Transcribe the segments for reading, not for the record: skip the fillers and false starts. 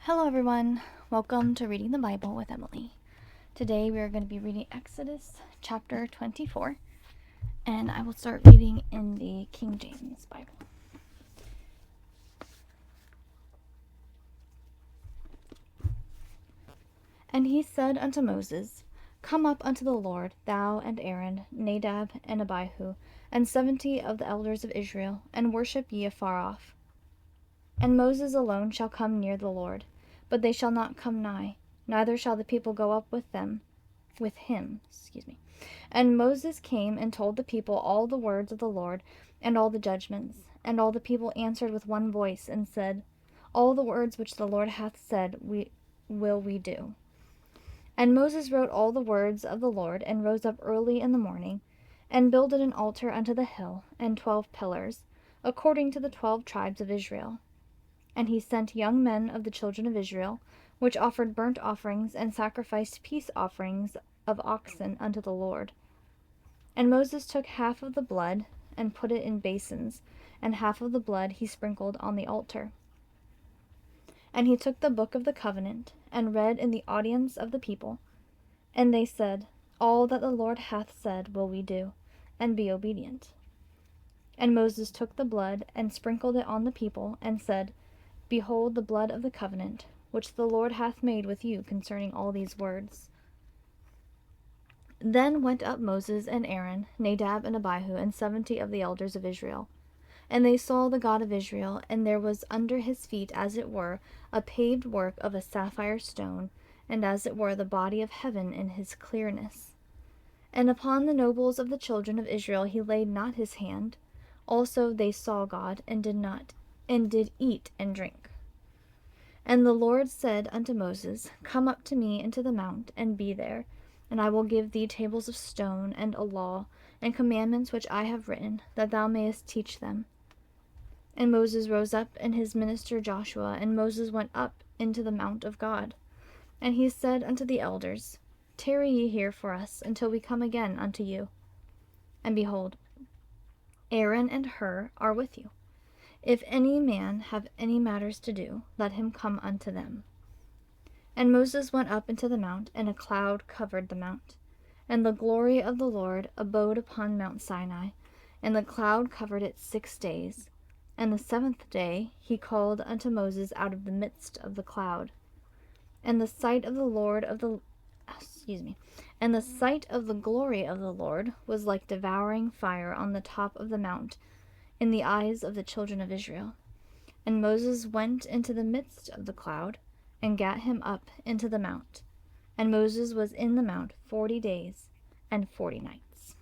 Hello everyone, welcome to Reading the Bible with Emily. Today we are going to be reading Exodus chapter 24, and I will start reading in the King James Bible. And he said unto Moses, Come up unto the Lord, thou and Aaron, Nadab and Abihu, and 70 of the elders of Israel, and worship ye afar off. And Moses alone shall come near the Lord, but they shall not come nigh, neither shall the people go up with him. And Moses came and told the people all the words of the Lord, and all the judgments. And all the people answered with one voice, and said, All the words which the Lord hath said will we do. And Moses wrote all the words of the Lord, and rose up early in the morning, and builded an altar unto the hill, and 12 pillars, according to the 12 tribes of Israel. And he sent young men of the children of Israel, which offered burnt offerings, and sacrificed peace offerings of oxen unto the Lord. And Moses took half of the blood, and put it in basins, and half of the blood he sprinkled on the altar. And he took the book of the covenant, and read in the audience of the people. And they said, All that the Lord hath said will we do, and be obedient. And Moses took the blood, and sprinkled it on the people, and said, Behold the blood of the covenant, which the Lord hath made with you concerning all these words. Then went up Moses and Aaron, Nadab and Abihu, and 70 of the elders of Israel. And they saw the God of Israel, and there was under his feet, as it were, a paved work of a sapphire stone, and as it were the body of heaven in his clearness. And upon the nobles of the children of Israel he laid not his hand. Also they saw God, and did eat and drink. And the Lord said unto Moses, Come up to me into the mount, and be there, and I will give thee tables of stone, and a law, and commandments which I have written, that thou mayest teach them. And Moses rose up, and his minister Joshua, and Moses went up into the mount of God. And he said unto the elders, Tarry ye here for us, until we come again unto you. And behold, Aaron and Hur are with you. If any man have any matters to do, let him come unto them. And Moses went up into the mount, and a cloud covered the mount. And the glory of the Lord abode upon Mount Sinai, and the cloud covered it 6 days. And the 7th day he called unto Moses out of the midst of the cloud. And the sight of the glory of the Lord was like devouring fire on the top of the mount in the eyes of the children of Israel. And Moses went into the midst of the cloud, and gat him up into the mount. And Moses was in the mount 40 days and 40 nights.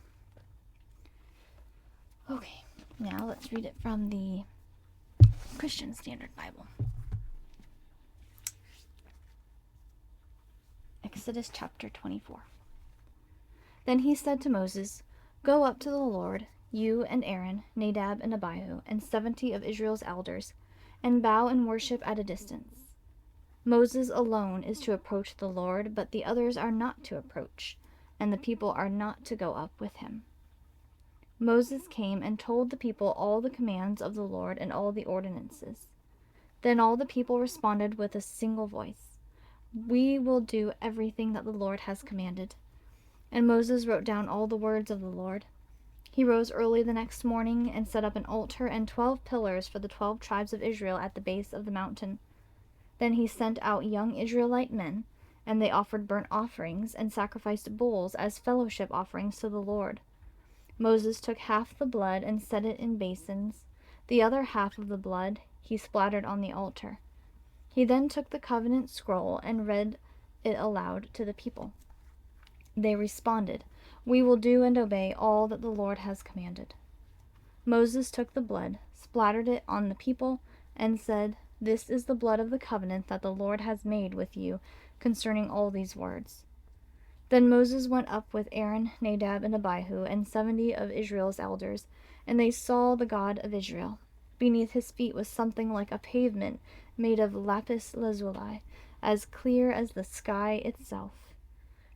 Okay, now let's read it from the Christian Standard Bible. Exodus chapter 24. Then he said to Moses, Go up to the Lord, you and Aaron, Nadab and Abihu, and 70 of Israel's elders, and bow and worship at a distance. Moses alone is to approach the Lord, but the others are not to approach, and the people are not to go up with him. Moses came and told the people all the commands of the Lord and all the ordinances. Then all the people responded with a single voice, We will do everything that the Lord has commanded. And Moses wrote down all the words of the Lord. He rose early the next morning, and set up an altar and 12 pillars for the 12 tribes of Israel at the base of the mountain. Then he sent out young Israelite men, and they offered burnt offerings, and sacrificed bulls as fellowship offerings to the Lord. Moses took half the blood and set it in basins. The other half of the blood he splattered on the altar. He then took the covenant scroll and read it aloud to the people. They responded, We will do and obey all that the Lord has commanded. Moses took the blood, splattered it on the people, and said, This is the blood of the covenant that the Lord has made with you concerning all these words. Then Moses went up with Aaron, Nadab, and Abihu, and 70 of Israel's elders, and they saw the God of Israel. Beneath his feet was something like a pavement made of lapis lazuli, as clear as the sky itself.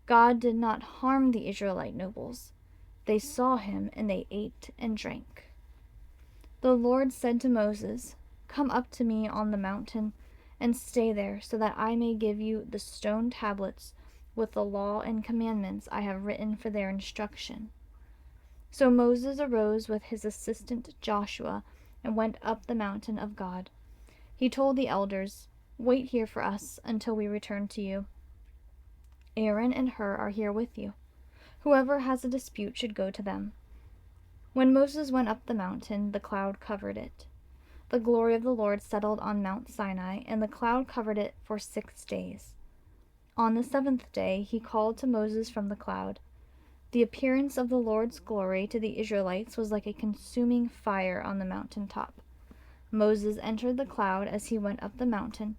God did not harm the Israelite nobles. They saw him, and they ate and drank. The Lord said to Moses, Come up to me on the mountain, and stay there, so that I may give you the stone tablets with the law and commandments I have written for their instruction." So Moses arose with his assistant Joshua and went up the mountain of God. He told the elders, "Wait here for us until we return to you. Aaron and Hur are here with you. Whoever has a dispute should go to them." When Moses went up the mountain, the cloud covered it. The glory of the Lord settled on Mount Sinai, and the cloud covered it for 6 days. On the 7th day he called to Moses from the cloud. The appearance of the Lord's glory to the Israelites was like a consuming fire on the mountain top. Moses entered the cloud as he went up the mountain,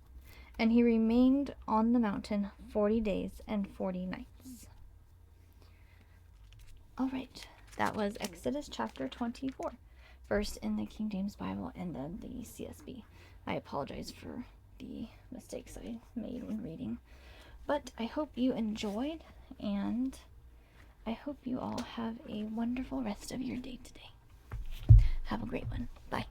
and he remained on the mountain 40 days and 40 nights. All right, that was Exodus chapter 24, first in the King James Bible and then the CSB. I apologize for the mistakes I made when reading, but I hope you enjoyed, and I hope you all have a wonderful rest of your day today. Have a great one. Bye.